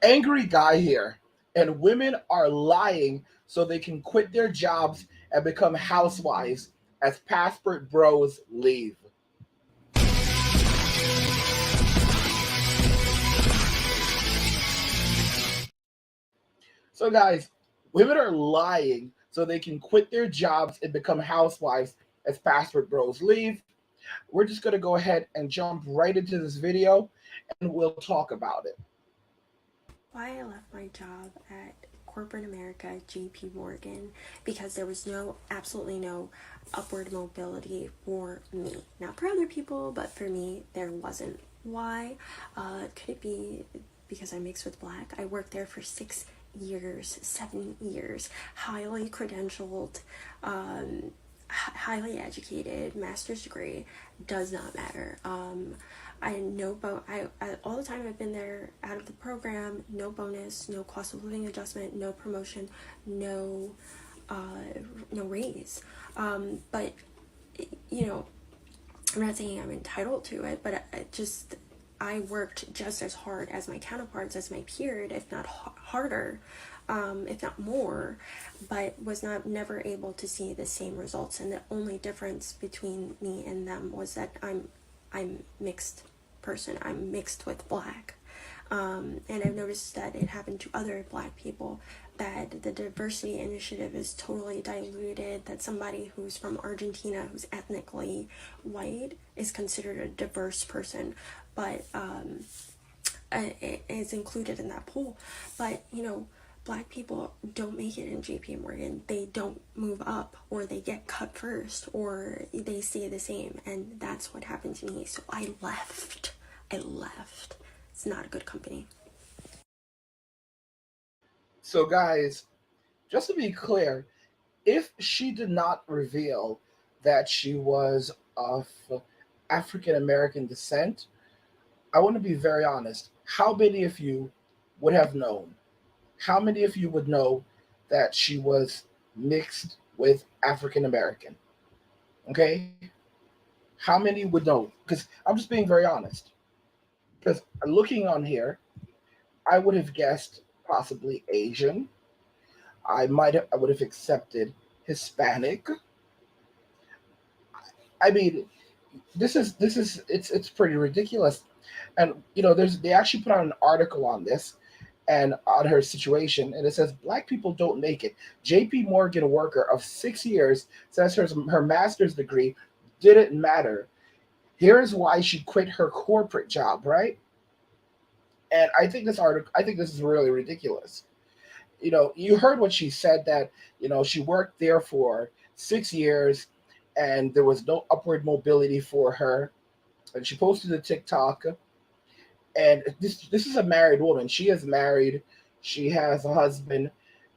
Angry guy here. And women are lying so they can quit their jobs and become housewives as passport bros leave. So, guys, women are lying so they can quit their jobs and become housewives as passport bros leave. We're just going to go ahead and jump right into this video and we'll talk about it. Why I left my job at corporate America, JP Morgan, because there was absolutely no upward mobility for me. Not for other people, but for me, there wasn't. Why? Could it be because I'm mixed with black? I worked there for 6 years, 7 years, highly credentialed, highly educated, master's degree, does not matter. I know, I all the time I've been there out of the program, no bonus, no cost of living adjustment, no promotion, no, no raise. But you know, I'm not saying I'm entitled to it, but I worked just as hard as my counterparts, as my peers, if not harder, if not more, but was not never able to see the same results. And the only difference between me and them was that I'm mixed person. I'm mixed with black. And I've noticed that it happened to other black people, that the diversity initiative is totally diluted, that somebody who's from Argentina, who's ethnically white, is considered a diverse person, but it is included in that pool. But, black people don't make it in JP Morgan. They don't move up, or they get cut first, or they stay the same. And that's what happened to me. So I left. It's not a good company. So, guys, just to be clear, if she did not reveal that she was of African American descent, I want to be very honest. How many of you would have known? How many of you would know that she was mixed with African American? Okay? How many would know? Because I'm just being very honest. Because looking on here, I would have guessed possibly Asian. I would have accepted Hispanic. I mean, this is it's pretty ridiculous. And they actually put out an article on this and on her situation, and it says black people don't make it. JP Morgan worker of 6 years says her master's degree didn't matter. Here's why she quit her corporate job, right? And I think this is really ridiculous. You heard what she said, that she worked there for 6 years and there was no upward mobility for her. And she posted a TikTok, and this is a married woman. She is married, she has a husband,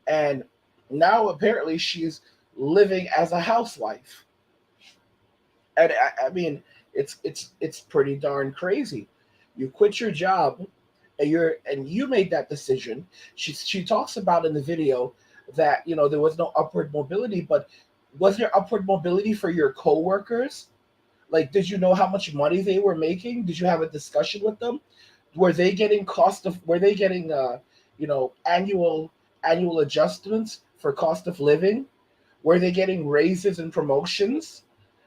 and now apparently she's living as a housewife. And I mean, it's pretty darn crazy. You quit your job, and you made that decision. She talks about in the video that there was no upward mobility, but was there upward mobility for your coworkers? Like, did you know how much money they were making? Did you have a discussion with them? Were they getting annual adjustments for cost of living? Were they getting raises and promotions?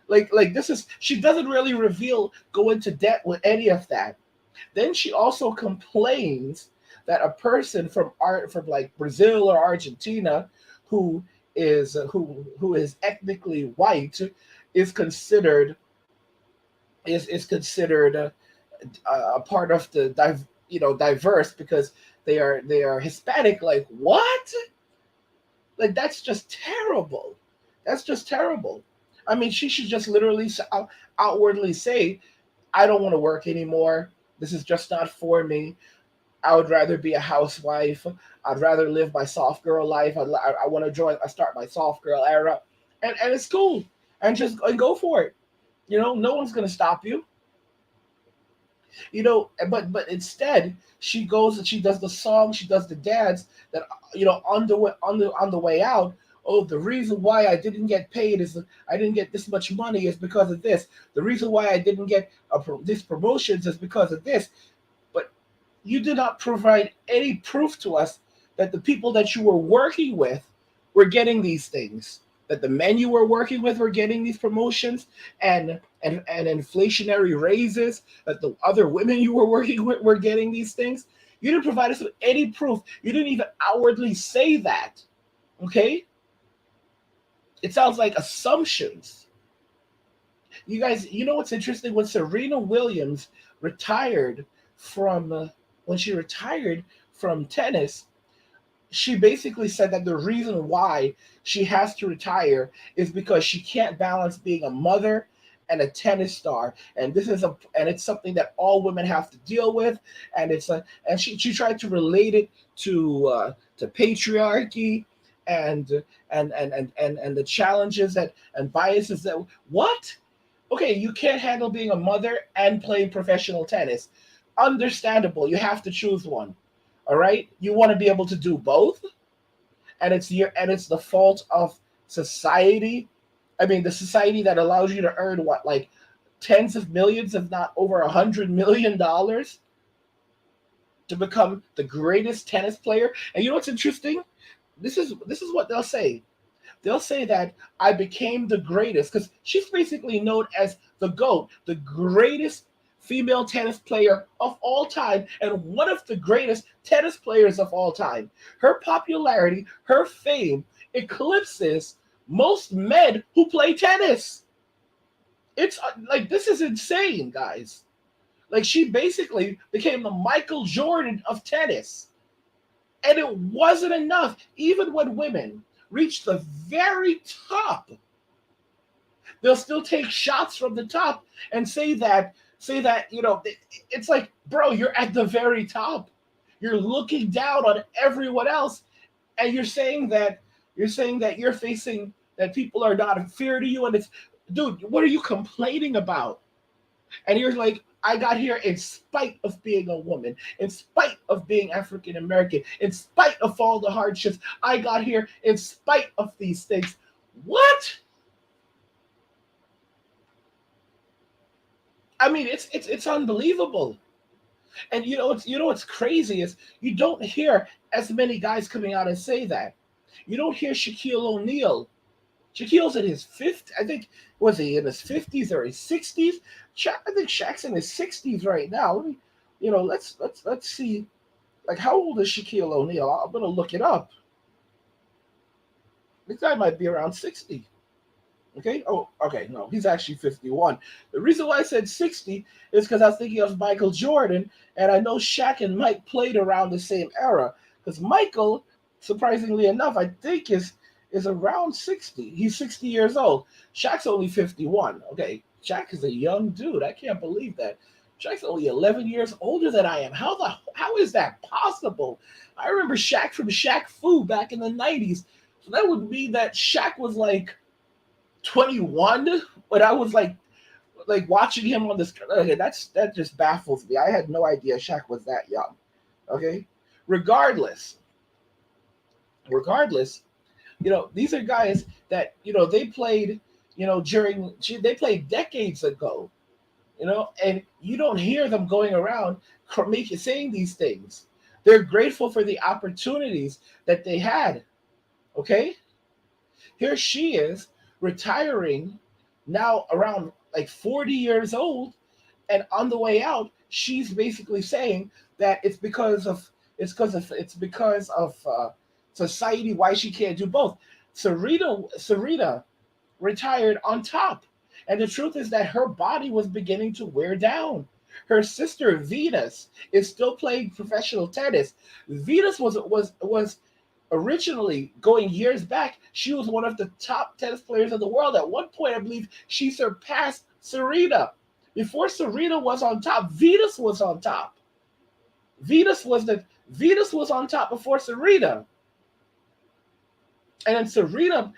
Like this is she doesn't really go into debt with any of that. Then she also complains that a person from like Brazil or Argentina who is ethnically white is considered is considered a part of the diverse because they are Hispanic. Like, what? Like, that's just terrible. That's just terrible. I mean, she should just literally outwardly say, I don't want to work anymore. This is just not for me. I would rather be a housewife. I'd rather live my soft girl life. I want to start my soft girl era. And it's cool. And go for it. No one's going to stop you. But instead she goes and she does the song, she does the dance that on the way out. Oh, the reason why I didn't get paid is I didn't get this much money is because of this. The reason why I didn't get this promotions is because of this. But You did not provide any proof to us that the people that you were working with were getting these things. That the men you were working with were getting these promotions and inflationary raises, that the other women you were working with were getting these things. You didn't provide us with any proof. You didn't even outwardly say that. Okay? It sounds like assumptions. You guys, you know what's interesting? When Serena Williams retired from when she retired from tennis, she basically said that the reason why she has to retire is because she can't balance being a mother and a tennis star, and it's something that all women have to deal with, and she tried to relate it to patriarchy and and the challenges that and biases that what okay, you can't handle being a mother and playing professional tennis. Understandable. You have to choose one. All right? You want to be able to do both, and it's the fault of society. I mean, the society that allows you to earn what like tens of millions, if not over $100 million, to become the greatest tennis player. And you know what's interesting? This is what they'll say. They'll say that I became the greatest because she's basically known as the GOAT, the greatest female tennis player of all time, and one of the greatest tennis players of all time. Her popularity, her fame eclipses most men who play tennis. It's like this is insane, guys. Like she basically became the Michael Jordan of tennis. And it wasn't enough. Even when women reach the very top, they'll still take shots from the top and say that it's like, bro, you're at the very top. You're looking down on everyone else, and you're saying that you're facing that people are not inferior to you, and it's dude, what are you complaining about? And you're like, I got here in spite of being a woman, in spite of being African American, in spite of all the hardships. I got here in spite of these things. What? I mean, it's unbelievable. And what's crazy is you don't hear as many guys coming out and say that. You don't hear Shaquille O'Neal. Shaquille's in his fifth. I think was he in his 50s or his 60s? I think Shaq's in his 60s right now. Let's see. Like, how old is Shaquille O'Neal? I'm gonna look it up. This guy might be around 60. Okay. Oh, okay. No, he's actually 51. The reason why I said 60 is because I was thinking of Michael Jordan, and I know Shaq and Mike played around the same era. Because Michael, surprisingly enough, I think is around 60. He's 60 years old. Shaq's only 51. Okay, Shaq is a young dude. I can't believe that. Shaq's only 11 years older than I am. How is that possible? I remember Shaq from Shaq Fu back in the 90s. So that would mean that Shaq was like 21 when I was like watching him on this. Okay, that just baffles me. I had no idea Shaq was that young. Okay, regardless, regardless, these are guys that they played they played decades ago, and you don't hear them going around making saying these things. They're grateful for the opportunities that they had. Okay, here she is retiring now around like 40 years old, and on the way out she's basically saying that it's because of society why she can't do both. Serena retired on top, and the truth is that her body was beginning to wear down. Her sister Venus is still playing professional tennis. Venus was originally, going years back, she was one of the top tennis players in the world. At one point, I believe she surpassed Serena. Before Serena was on top, Venus was on top. Venus was on top before Serena. And then Serena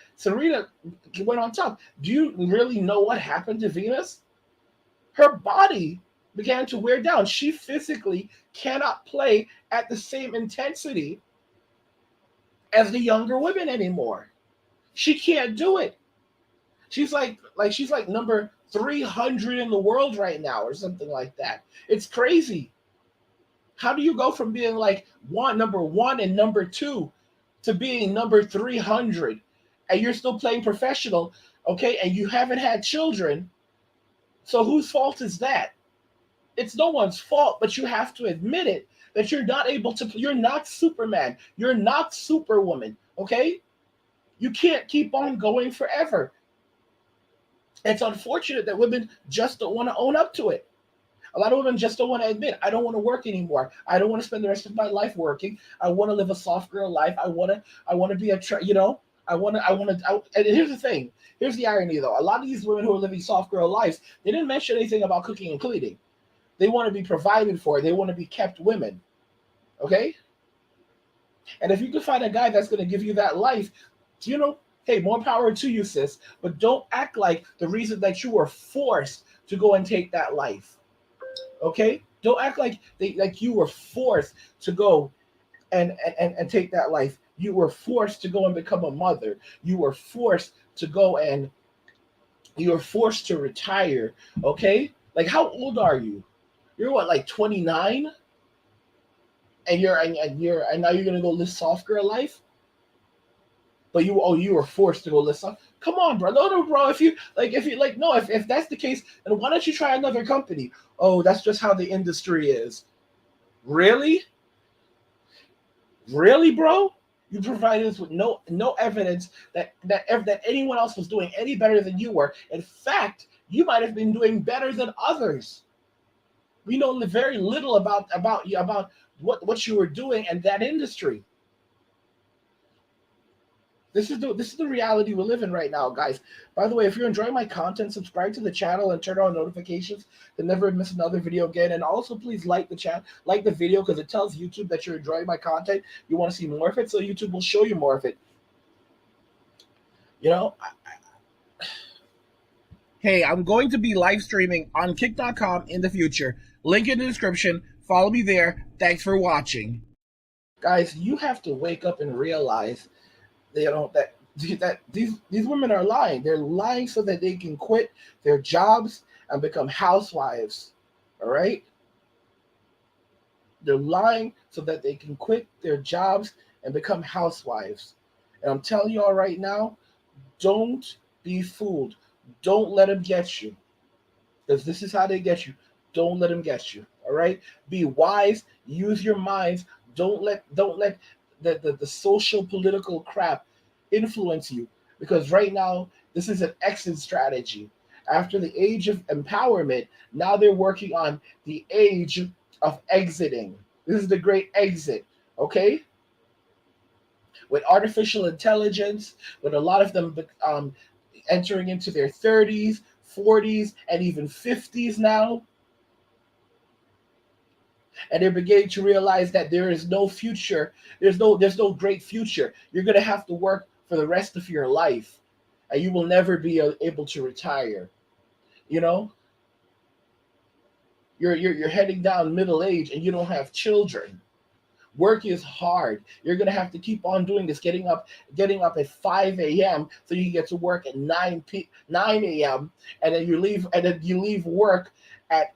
went on top. Do you really know what happened to Venus? Her body began to wear down. She physically cannot play at the same intensity as the younger women anymore. She can't do it. She's like number 300 in the world right now or something like that. It's crazy. How do you go from being like number one and number two to being number 300 and you're still playing professional, okay, and you haven't had children? So whose fault is that? It's no one's fault, but you have to admit it that you're not able to, you're not Superman, you're not Superwoman, okay? You can't keep on going forever. It's unfortunate that women just don't want to own up to it. A lot of women just don't want to admit, I don't want to work anymore. I don't want to spend the rest of my life working. I want to live a soft girl life. I want to be and here's the thing. Here's the irony though. A lot of these women who are living soft girl lives, they didn't mention anything about cooking and cleaning. They want to be provided for. They want to be kept women. Okay? And if you can find a guy that's going to give you that life, hey, more power to you, sis. But don't act like the reason that you were forced to go and take that life. Okay? Don't act like you were forced to go and take that life. You were forced to go and become a mother. You were forced to go and you were forced to retire. Okay? Like, how old are you? You're what, like 29? And now you're gonna go live soft girl life? But you were forced to go live soft. Come on, bro. No, bro. If that's the case, then why don't you try another company? Oh, that's just how the industry is. Really? Really, bro? You provided us with no evidence that anyone else was doing any better than you were. In fact, you might have been doing better than others. We know very little about what you were doing in that industry. This is the reality we live in right now, guys. By the way, if you're enjoying my content, subscribe to the channel and turn on notifications to never miss another video again. And also, please like the channel, like the video, because it tells YouTube that you're enjoying my content. You want to see more of it, so YouTube will show you more of it. You know, hey, I'm going to be live streaming on kick.com in the future. Link in the description. Follow me there. Thanks for watching. Guys, you have to wake up and realize that these women are lying. They're lying so that they can quit their jobs and become housewives. All right? They're lying so that they can quit their jobs and become housewives. And I'm telling you all right now, don't be fooled. Don't let them get you. Because this is how they get you. Don't let them get you. All right? Be wise. Use your minds. Don't let the social political crap influence you. Because right now, this is an exit strategy. After the age of empowerment, now they're working on the age of exiting. This is the great exit. Okay? With artificial intelligence, with a lot of them entering into their 30s, 40s, and even 50s now. And they're beginning to realize that there is no future. There's no great future. You're going to have to work for the rest of your life, and you will never be able to retire. You know, you're heading down middle age, and you don't have children. Work is hard. You're gonna have to keep on doing this, getting up at 5 a.m. so you can get to work at 9 a.m. and then you leave work at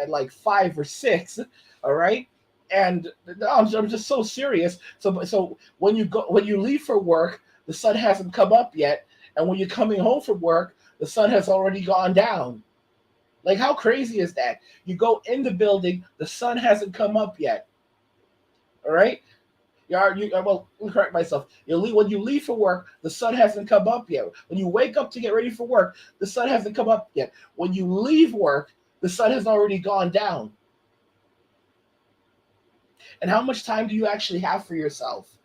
like 5 or 6. All right. And I'm just so serious. So when you leave for work, the sun hasn't come up yet, and when you're coming home from work, the sun has already gone down. Like, how crazy is that? You go in the building, the sun hasn't come up yet. All right. Well, let me correct myself. When you leave for work, the sun hasn't come up yet. When you wake up to get ready for work, the sun hasn't come up yet. When you leave work, the sun has already gone down. And how much time do you actually have for yourself?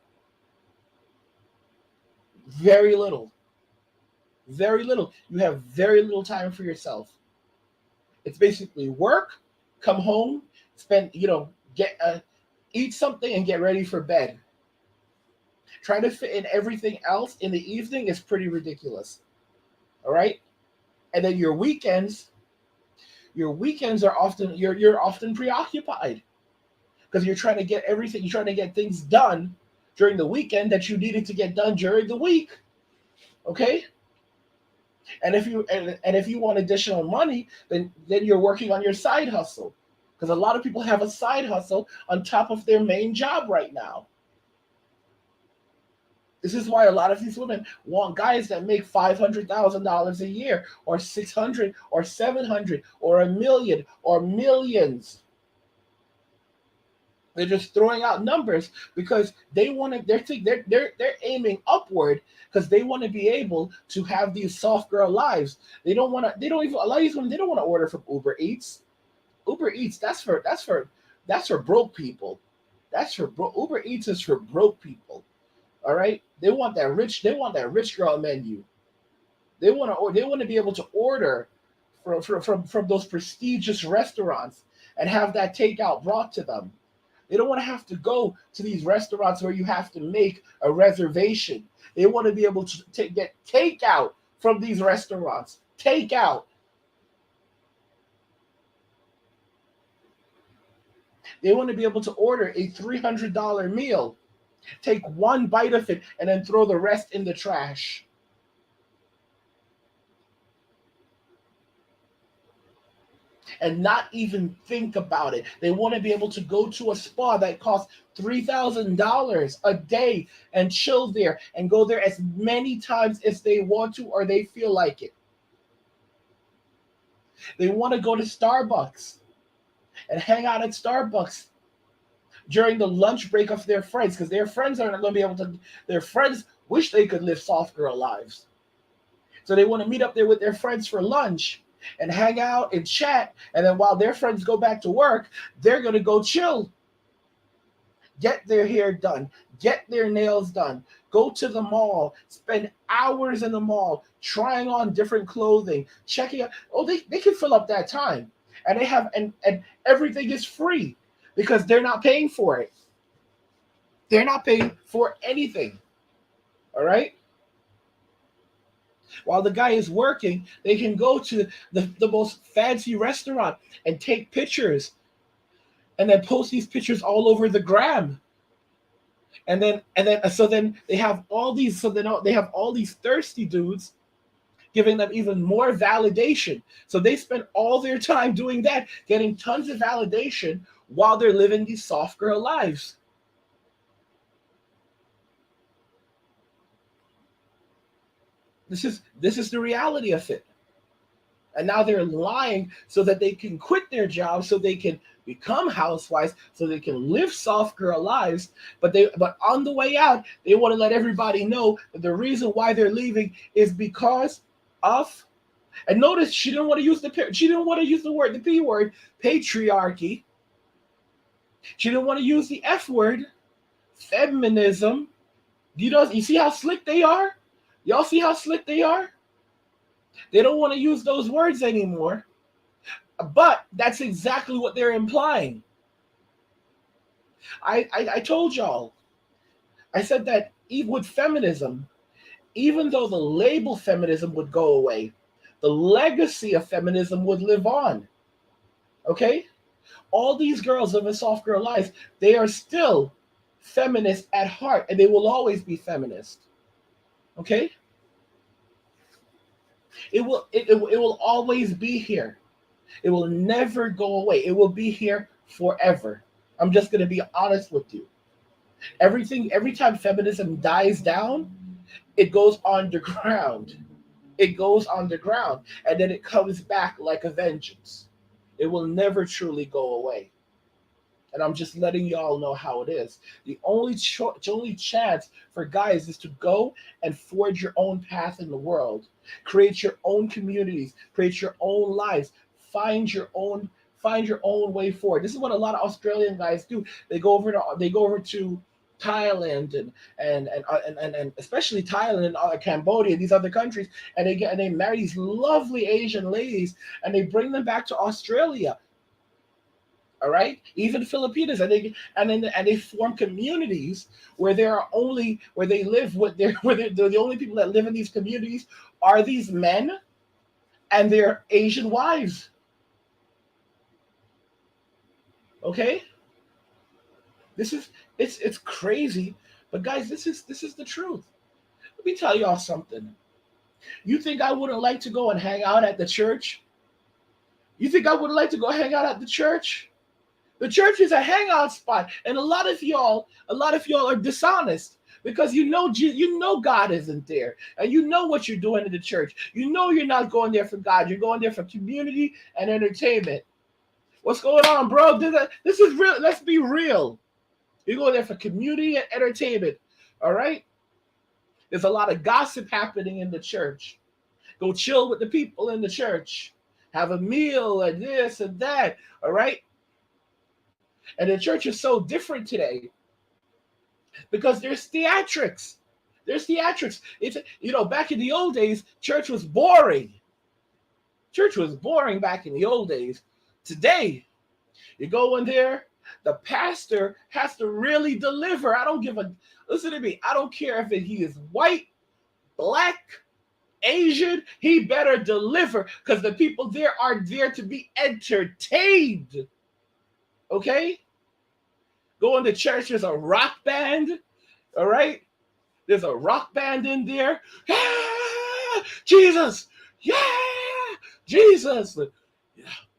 Very little. Very little. You have very little time for yourself. It's basically work, come home, eat something, and get ready for bed. Trying to fit in everything else in the evening is pretty ridiculous. All right? And then your weekends are often you're often preoccupied because you're trying to get things done during the weekend that you needed to get done during the week. Okay? And if you want additional money, then you're working on your side hustle. because a lot of people have a side hustle on top of their main job right now. This is why a lot of these women want guys that make $500,000 a year, or 600, or 700, or a million, or millions. They're just throwing out numbers because they want to. They're aiming upward because they want to be able to have these soft girl lives. They don't want to. They don't even. A lot of these women, they don't want to order from Uber Eats. Uber Eats, that's for broke people. Uber Eats is for broke people. All right, they want that rich girl menu. They want to be able to order from those prestigious restaurants and have that takeout brought to them. They don't want to have to go to these restaurants where you have to make a reservation. They want to be able to get takeout from these restaurants. Takeout. They want to be able to order a $300 meal, take one bite of it, and then throw the rest in the trash. And not even think about it. They want to be able to go to a spa that costs $3,000 a day and chill there and go there as many times as they want to or they feel like it. They want to go to Starbucks and hang out at Starbucks during the lunch break of their friends because their friends are not going to be able to. Their friends wish they could live soft girl lives. So they want to meet up there with their friends for lunch and hang out and chat. And then while their friends go back to work, they're going to go chill, get their hair done, get their nails done, go to the mall, spend hours in the mall trying on different clothing, checking out. Oh, they can fill up that time. And they have and everything is free because they're not paying for it. They're not paying for anything. All right? While the guy is working, they can go to the most fancy restaurant and take pictures and then post these pictures all over the gram. And then they have all these they have all these thirsty dudes giving them even more validation. So they spend all their time doing that, getting tons of validation while they're living these soft girl lives. This is the reality of it. And now they're lying so that they can quit their job, so they can become housewives, so they can live soft girl lives. But on the way out, they want to let everybody know that the reason why they're leaving is because of. And notice she didn't want to use the P word, patriarchy. She didn't want to use the F word, feminism. You see how slick they are? Y'all see how slick they are? They don't want to use those words anymore. But that's exactly what they're implying. I told y'all. I said that even with feminism, even though the label feminism would go away, the legacy of feminism would live on. Okay? All these girls live in soft girl lives. They are still feminist at heart, and they will always be feminist. Okay? It will always be here. It will never go away. It will be here forever. I'm just gonna be honest with you. Every time feminism dies down, it goes underground. It goes underground, and then it comes back like a vengeance. It will never truly go away. And I'm just letting y'all know how it is. The only chance for guys is to go and forge your own path in the world, create your own communities, create your own lives, find your own way forward. This is what a lot of Australian guys do. They go over to Thailand and especially Thailand and Cambodia, these other countries, and they marry these lovely Asian ladies and they bring them back to Australia. All right, even Filipinos, and they form communities where they live with their where the only people that live in these communities are these men and their Asian wives. Okay, it's crazy, but guys, this is the truth. Let me tell y'all something. You think I wouldn't like to go and hang out at the church? You think I would like to go hang out at the church? The church is a hangout spot, and a lot of y'all are dishonest because you know God isn't there, and you know what you're doing in the church. You know you're not going there for God. You're going there for community and entertainment. What's going on, bro? This is real. Let's be real. You're going there for community and entertainment. All right. There's a lot of gossip happening in the church. Go chill with the people in the church. Have a meal and this and that. All right. And the church is so different today because there's theatrics. There's theatrics. Back in the old days, church was boring. Church was boring back in the old days. Today, you go in there, the pastor has to really deliver. Listen to me. I don't care if he is white, black, Asian, he better deliver because the people there are there to be entertained. Okay? Going to church, there's a rock band. All right? There's a rock band in there. Yeah! Jesus! Yeah! Jesus!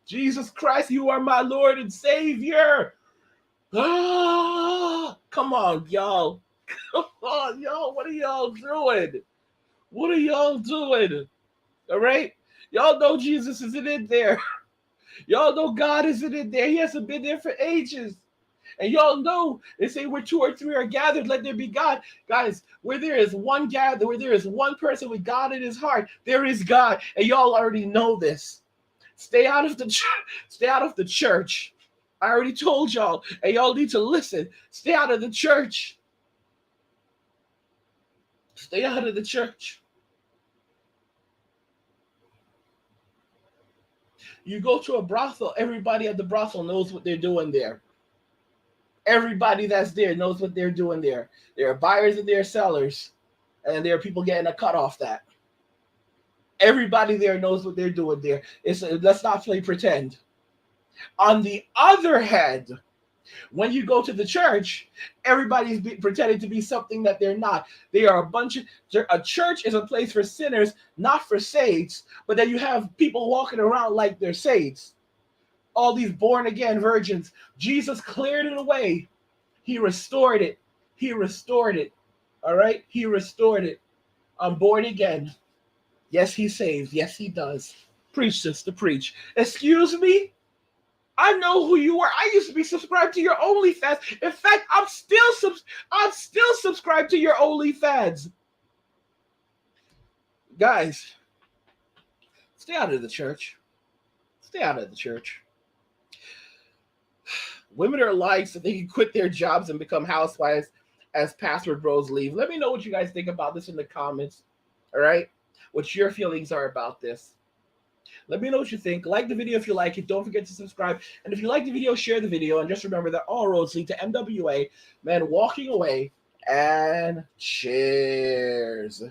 Jesus Christ, you are my Lord and Savior. Come on, y'all. Come on, y'all. What are y'all doing? What are y'all doing? All right? Y'all know Jesus isn't in there. Y'all know God isn't in there. He hasn't been there for ages. And y'all know they say where two or three are gathered, let there be God. Guys, where there is one gather, where there is one person with God in his heart, there is God. And y'all already know this. Stay out of the church. I already told y'all, and y'all need to listen. Stay out of the church. Stay out of the church. You go to a brothel, everybody at the brothel knows what they're doing there. Everybody that's there knows what they're doing there. There are buyers and there are sellers, and there are people getting a cut off that. Everybody there knows what they're doing there. Let's not play pretend. On the other hand, when you go to the church, everybody's pretending to be something that they're not. They are a church is a place for sinners, not for saints, but then you have people walking around like they're saints. All these born again virgins. Jesus cleared it away. He restored it. He restored it. All right? He restored it. I'm born again. Yes, he saves. Yes, he does. Preach, sister, preach. Excuse me? I know who you are. I used to be subscribed to your OnlyFans. In fact, I'm still subscribed to your OnlyFans. Guys, stay out of the church. Stay out of the church. Women are lying so they can quit their jobs and become housewives as password bros leave. Let me know what you guys think about this in the comments. All right? What your feelings are about this. Let me know what you think. Like the video if you like it. Don't forget to subscribe. And if you like the video, share the video. And just remember that all roads lead to MWA. Man, walking away. And cheers.